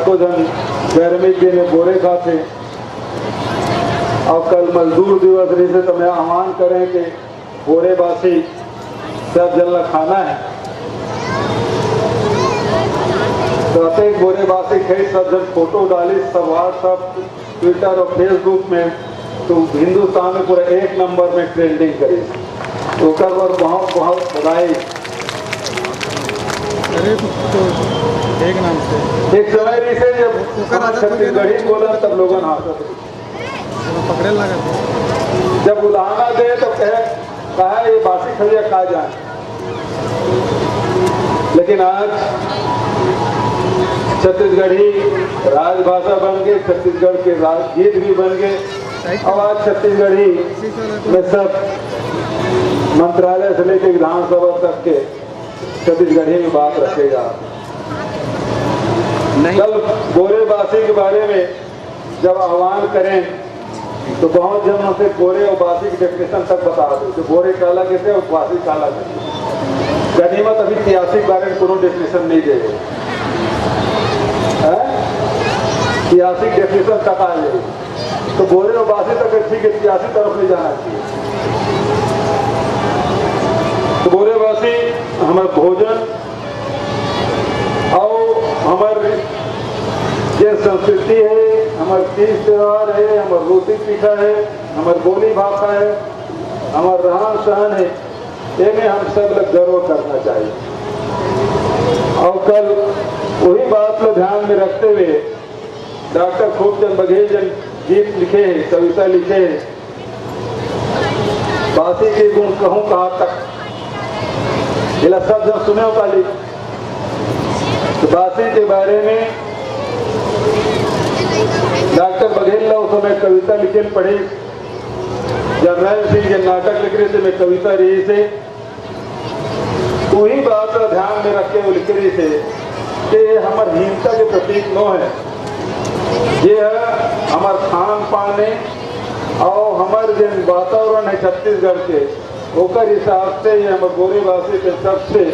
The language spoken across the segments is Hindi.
कतो जन गर्मी के में बोरे खाते। और कल मजदूर दिवस रही से तो मैं आह्वान करें कि बोरे बासी सब जन खाना है। तो अतेक बोरे बासी खाई सब जन फोटो डाली सब व्हाट्सअप ट्विटर और फेसबुक में, तो हिंदुस्तान में पूरा 1 नंबर में ट्रेंडिंग करी। तो बहुत बहुत बधाई। एक नाम से एक समय रही से जब छत्तीसगढ़ी बोला तब लोगों ने हाथ पकड़े लगा, जब उलाहना दे तो कहा ये बासी खलिया खा जाए। लेकिन आज छत्तीसगढ़ी राजभाषा बन गई, छत्तीसगढ़ के राजगीत भी बन गए। और आज छत्तीसगढ़ी में सब मंत्रालय से लेकर विधानसभा तक के छत्तीसगढ़ी में बात रखेगा। कल बोरे बासी के बारे में जब आह्वान करें तो बहुत जनों से बोरे और बासी की डेफिनेशन तक बता दो, जो बोरे काला कहते हैं और बासी काला कहते हैं। गनीमत अभी 83 के बारे में कोनो डेफिनेशन नहीं दे रहे, 83 डेफिनेशन तक आ जाए तो बोरे और बासी तक ठीक है, 83 तरफ नहीं जाना चाहिए। तो बोरे बासी हमारे भोजन और हमारे ये संस्कृति है, हमारे तीज त्योहार है, हमारे रोटी पीठा है, हमारी बोली भाषा है, हमारा रहन सहन है, इन्हें हम सब लोग गर्व करना चाहिए। और कल वही बात को ध्यान में रखते हुए डॉक्टर खूबचंद बघेल जन गीत लिखे हैं, कविता लिखे हैं, बासी के गुण कहूँ कहाँ तक, इला सब जब सुने वाली। तो बासी के बारे में डॉक्टर बघेल ने उस समय कविता लिखे पढ़ी। जर्नैल सिंह के नाटक लिख रहे थे, मैं कविता रही से वही बात का ध्यान में रख के वो लिख रही थे कि हमारे हिंसा के प्रतीक नो है, ये है हमारे खान पान है और हमारे जो वातावरण है छत्तीसगढ़ के ओकर हिसाब से ये हमारे गोरेबासी के सबसे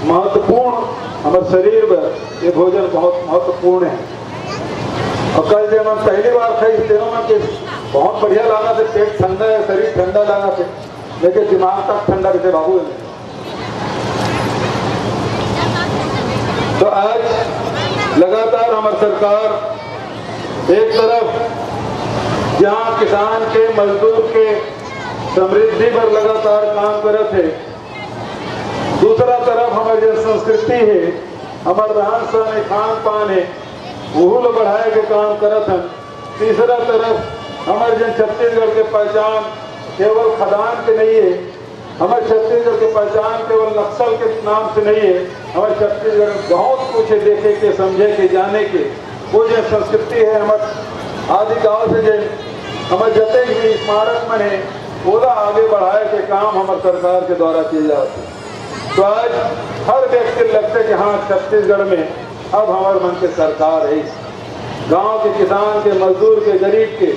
महत्वपूर्ण हमारे शरीर में ये भोजन बहुत महत्वपूर्ण है। और कल जब हम पहली बार खाई तेनों में कि बहुत बढ़िया लगा थे, पेट ठंडा है, शरीर ठंडा लगा थे, लेकिन दिमाग तक ठंडा भी थे बाबू। तो आज लगातार हमारी सरकार एक तरफ जहाँ किसान के मजदूर के समृद्धि पर लगातार काम करे थे, दूसरा तरफ हमारी जो संस्कृति है, हमारे रहन सहन खान पान है, वो लोग बढ़ाए के काम करत हैं। तीसरा तरफ हमारे जन छत्तीसगढ़ के पहचान केवल खदान के नहीं है, हमारे छत्तीसगढ़ की पहचान केवल नक्सल के नाम से नहीं है। हमारे छत्तीसगढ़ में बहुत कुछ है देखे के, समझे के, जाने के। वो जो संस्कृति है हमारे आदि काल से जो हमारे जते भी स्मारक में है पूरा आगे बढ़ाए के काम हमारे सरकार के द्वारा किए जाते हैं। तो आज हर व्यक्ति लगता है कि हाँ छत्तीसगढ़ में अब हमारे मन के सरकार है, गांव के किसान के, मजदूर के, गरीब के,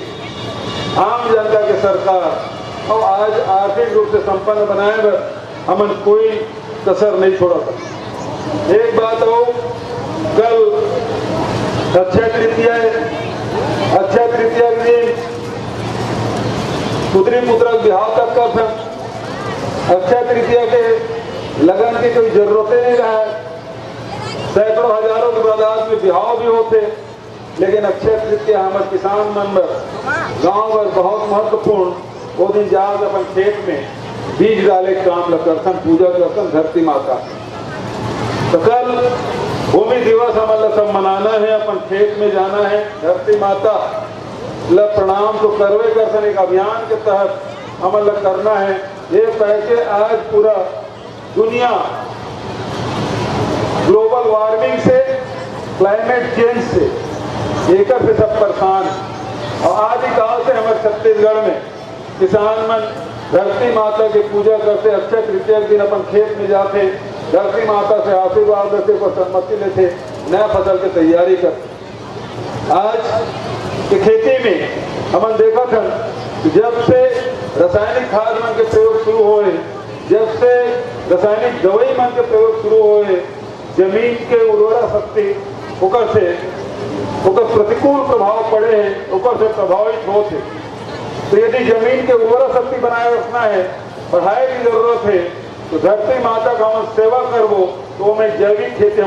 आम जनता के सरकार। और आज आर्थिक रूप से संपन्न बनाए हमन कोई कसर नहीं छोड़ा था। एक बात हो, कल अक्षय तृतीया है, अक्षय तृतीया के दिन पुत्री पुत्र बिहाव तक कर सकते। अक्षय तृतीया के लगन की कोई जरूरत नहीं रहा, सैकड़ों हजारों की तादाद में बिहाव भी होते, लेकिन अक्षय तृतीया हमारे किसान मन में गाँव में बहुत महत्वपूर्ण। वो दिन जाकर अपन खेत में बीज डाले काम लग करसन, पूजा करसन धरती माता। तो कल भूमि दिवस हमारा सब मनाना है, अपन खेत में जाना है, धरती माता ल प्रणाम तो करवे करसन। एक अभियान के तहत हमारा करना है। ये पैसे आज पूरा दुनिया ग्लोबल वार्मिंग से, क्लाइमेट चेंज से एक से सब परेशान है। और आदिकाल से हमारे छत्तीसगढ़ में किसान मन धरती माता की पूजा करते, अक्षय तृतीया के दिन अपन खेत में जाते, धरती माता से आशीर्वाद लेते, को सम्मति लेते, नया फसल की तैयारी करते। आज की खेती में हमने देखा था जब से रासायनिक खाद मन के प्रयोग शुरू हुए, जब से रासायनिक दवाई मन के प्रयोग शुरू हुए, जमीन के उर्वरा शक्ति होकर से ओकर प्रतिकूल प्रभाव पड़े हैं, ओकर से प्रभावित होते। तो यदि जमीन के उर्वरा शक्ति बनाए रखना है, बढ़ाए की जरूरत है, तो धरती माता का हम सेवा करबो तो हमें जैविक खेती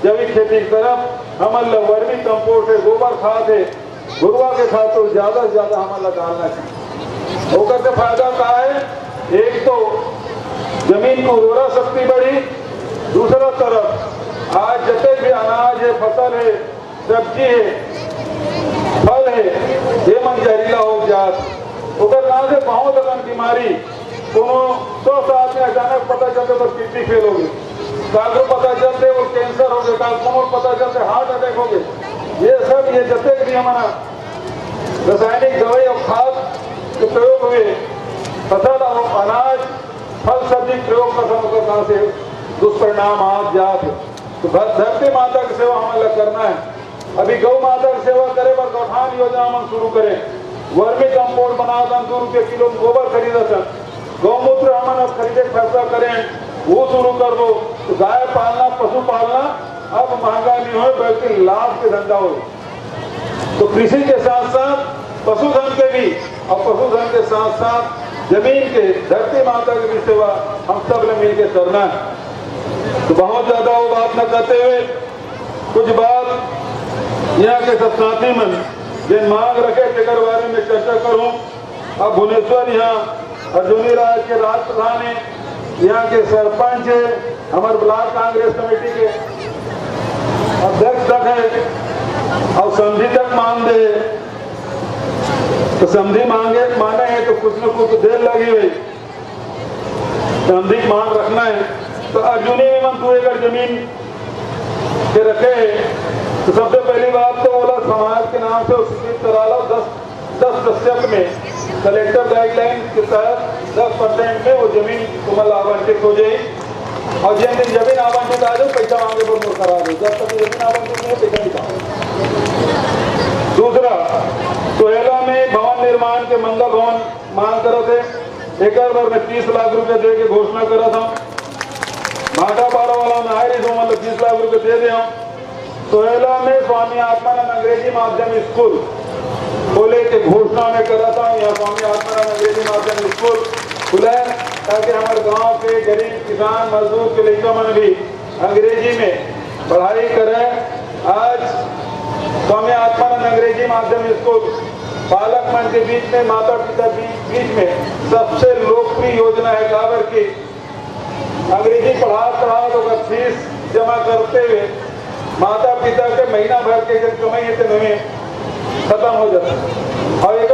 जैविक खेती की तरफ हमन वर्मी कंपोस्ट है, गोबर खाद है, गुरुआ के खाद तो ज्यादा से ज्यादा हमन डालना चाहिए। ओकर से फायदा क्या है? एक तो जमीन की उर्वरा शक्ति बढ़ी, दूसरा तरफ आज जितने भी अनाज है, फसल है, सब्जी है, फल है, ये मन जहरीला हो जात। ओकर ना से बहुत अगन बीमारी कोनो 100 साल में अचानक पता चलते तो किडनी फेल हो गई, कागो पता चलते वो कैंसर हो गए, कागो पता चलते हार्ट अटैक हो गए। ये सब ये जितने भी हमारा रासायनिक दवाई और खाद के प्रयोग हुए, फसल और अनाज फल सब्जी प्रयोग करना से दुष्परिणाम आप जाते। तो धरती माता की सेवा हमें करना है। अभी गौ माता की सेवा करे पर गौठान योजना हम शुरू करें, वर्मी कंपोस्ट बना दन, 2 रुपये किलो गोबर खरीदा, गौमूत्र हम अब खरीदे फैसला करें, वो शुरू कर दो। तो गाय पालना, पशु पालना अब महंगा नहीं हो बल्कि लाभ के धंधा हो। तो कृषि के साथ साथ पशुधन के भी, और पशुधन के साथ साथ जमीन के, धरती माता की भी सेवा हम सब ने मिलकर करना है। तो बहुत ज्यादा वो बात न करते हुए कुछ बात यहाँ के सब साथी मन जिन मांग रखे तेकर बारे में चर्चा करूं। अब भुवनेश्वर यहाँ अर्जुनी राज्य के राज प्रधान है, यहाँ के सरपंच है, हमारे ब्लॉक कांग्रेस कमेटी के अध्यक्ष तक है, और समझी तक मांग दे। तो समझी माने हैं तो कुछ न कुछ देर लगी हुई, समझी मांग रखना है। तो अर्जुनी में मन 2 एकड़ जमीन के रखे। तो सबसे पहली बात तो बोला समाज के नाम से स्वीकृत करा लो, 10% में कलेक्टर गाइडलाइन के तहत 10% में वो जमीन तुम्हें आवंटित हो जाए। और जिन दिन जमीन आवंटित आ जाए पैसा मांगे पर मोर करा दो, जब तक जमीन आवंटित नहीं पैसा निकालो। दूसरा, सोहेला में भवन निर्माण के मंगल भवन मांग करो थे, एक बार में 30 लाख रुपए दे के घोषणा करा था। भाटा पारा वाला में आए तो मतलब 30 लाख रुपए दे दे। सोहेला में स्वामी आत्मानंद अंग्रेजी माध्यम स्कूल खोले के घोषणा में करा था। यहाँ स्वामी आत्मानंद अंग्रेजी माध्यम स्कूल खुला है ताकि हमारे गांव के गरीब किसान मजदूर के लड़का मन भी अंग्रेजी में पढ़ाई करें। आज स्वामी आत्मानंद अंग्रेजी माध्यम स्कूल बालक मन के बीच में, माता पिता बीच में सबसे लोकप्रिय योजना है। काबर की अंग्रेजी पढ़ा तो फीस जमा करते हुए माता पिता के महीना भर के जब कमाई है खत्म हो जाता है। और एक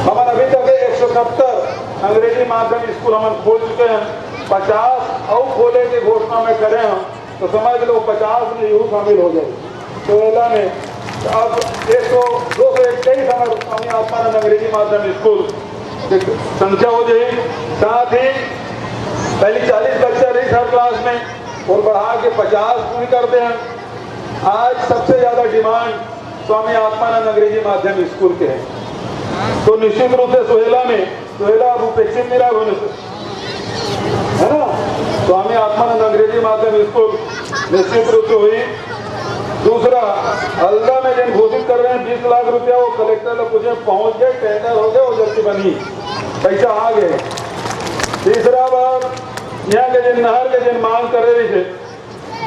हमारे अभी तक 170 अंग्रेजी माध्यम स्कूल हम खोल चुके हैं, 50 और खोले की घोषणा में करें हम, तो समझ लो 50 में यूँ शामिल हो जाए। तो एला में अब 221 हमारे स्वामी आत्मानंद अंग्रेजी माध्यम स्कूल संख्या हो जाए। साथ ही पहले 40 बच्चा रही हर क्लास में, और बढ़ा के 50 पूरी करते हैं। आज सबसे ज्यादा डिमांड स्वामी आत्मानंद अंग्रेजी माध्यम स्कूल के हैं। तो निश्चित रूप से सोहेला अब उपेक्षित नहीं रहा है ना। स्वामी आत्मानंद अंग्रेजी माध्यम स्कूल निश्चित रूप से हुई। दूसरा, हल्दा में जिन घोषित कर रहे हैं 20 लाख रुपया, वो कलेक्टर लोग पूछे पहुंच गए, टेंडर हो गए, वो जल्दी बनी, पैसा आ गए। तीसरा बात, यहाँ के जिन नहर के जिन मांग कर रहे थे,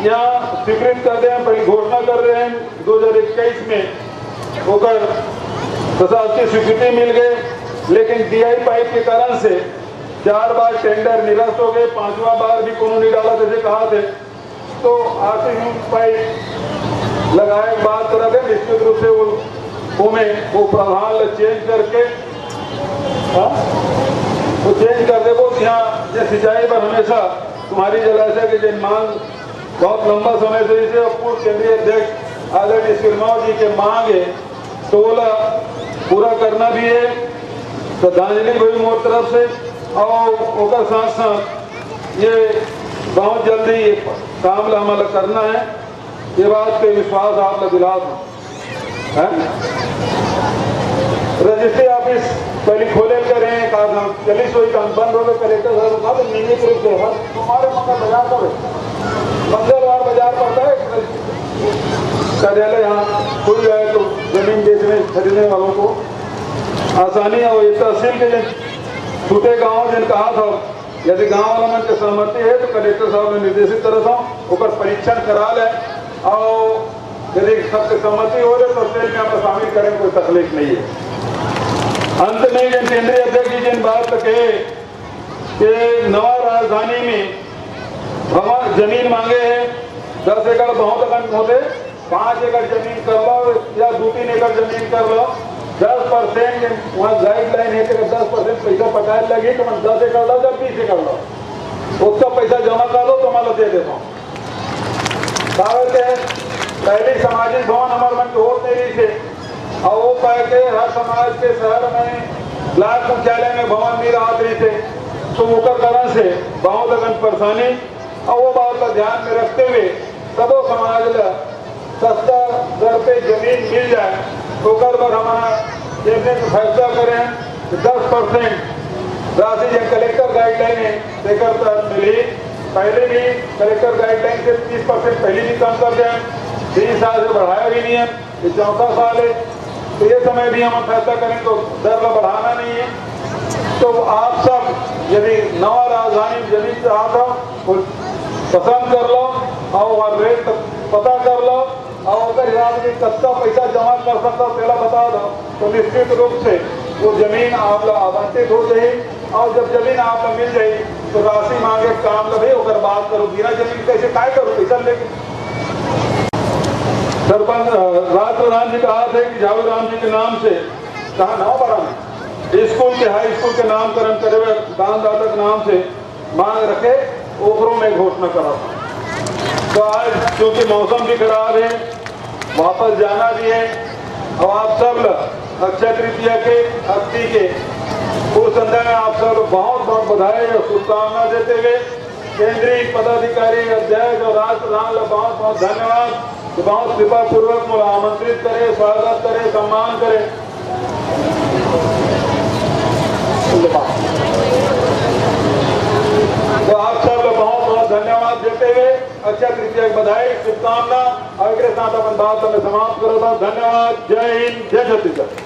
यहाँ स्वीकृत कर रहे हैं, पहले घोषणा कर रहे हैं 2021 में होकर प्रशासकीय स्वीकृति मिल गए, लेकिन डीआई पाइप के कारण से 4 बार टेंडर निरस्त हो गए, 5वां बार भी कोनो नहीं डाला जैसे कहा थे। तो आर्टिफिशियल पाइप लगाए बात करा थे, निश्चित रूप से वो प्रधान चेंज करके वो चेंज कर दे। वो यहाँ ये सिंचाई पर हमेशा तुम्हारी जलाशय के जिन मांग बहुत लंबा समय से इसे पूर्व केंद्रीय अध्यक्ष आदरणीय सिरमाव जी के मांग है, तो बोला पूरा करना भी है। श्रद्धांजलि हुई मोर तरफ से, और साथ साथ ये बहुत जल्दी काम हमारा करना है, ये बात पे विश्वास आप दिला दो। रजिस्ट्री ऑफिस पहले खोले करें, कहा चली सोई काम बंद हो गए, कलेक्टर साहब कहा तो नियमित रूप से हमारे मक्का बाजार पर मंगलवार बाजार पड़ता है, कार्यालय यहाँ खुल जाए तो जमीन बेचने खरीदने वालों को आसानी हो। ये तहसील के जिन छूटे गाँव जिन कहा था, यदि गाँव वाला मन के सहमति है तो कलेक्टर साहब ने निर्देशित तरह था ऊपर परीक्षण करा ले और यदि सबसे सहमति हो रहे तो ट्रेन में हमें शामिल करें, कोई तकलीफ नहीं है। अंत में जिन केंद्रीय अध्यक्ष जी जिन बात कहे कि नवा राजधानी में हम जमीन मांगे हैं 10 एकड़ बहुत अगन होते 5 एकड़ जमीन कर लो या 2-3 एकड़ जमीन कर लो 10% वहाँ गाइडलाइन है कि 10% पैसा पटाए लगी तो 10 एकड़ लो या 20 एकड़ लो, उसका पैसा जमा कर दो तो मैं दे देता हूँ। पहले सामाजिक भवन हमारे मन के होते नहीं थे और वो कह के हर समाज के शहर में ब्लॉक मुख्यालय में भवन नहीं रहा थे, तो मुकर कारण से बहुत अगन परेशानी और वो बात का ध्यान में रखते हुए सबो समाज ला सस्ता दर पे जमीन मिल जाए तो कर पर हमारा कैबिनेट फैसला करें 10% राशि जो कलेक्टर गाइडलाइन है देकर मिली। पहले भी कलेक्टर गाइडलाइन से 30% पहले भी कम कर दें, 3 साल से बढ़ाया भी नहीं है, ये 4था साल है, तो ये समय भी हम फैसला करें तो दर का बढ़ाना नहीं है। तो आप सब यदि नवा राजधानी जमीन चाहता हो पसंद कर लो और रेट पता कर लो और अगर हिसाब से कच्चा पैसा जमा कर सकता पहला बता दो तो निश्चित रूप से वो जमीन आप आवंटित हो जाए और जब जमीन आप मिल जाए तो राशि मांगे काम लगे होकर बात करो, बिना जमीन कैसे काय करो पैसा लेके। सरपंच राज प्रधान जी कहा थे कि झाड़ू राम जी के नाम से कहा नवापाड़ा में स्कूल के हाई स्कूल के नामकरण करे हुए दानदाता के नाम से मांग रखे, ओखरों में घोषणा करा था। तो आज क्योंकि मौसम भी खराब है, वापस जाना भी है और आप सब अक्षय तृतीया के अस्थि के उस संदर्भ में आप सब बहुत बहुत बधाई और शुभकामना देते हुए केंद्रीय पदाधिकारी अध्यक्ष और राष्ट्र प्रधान को बहुत बहुत धन्यवाद कि बहुत कृपा पूर्वक मुझे आमंत्रित करे, स्वागत करे, सम्मान करे। तो आप सब बहुत बहुत धन्यवाद देते हुए अक्षय तृतीया की बधाई शुभकामना और के साथ अपन बात में समाप्त करो। धन्यवाद। जय हिंद, जय छत्तीसगढ़।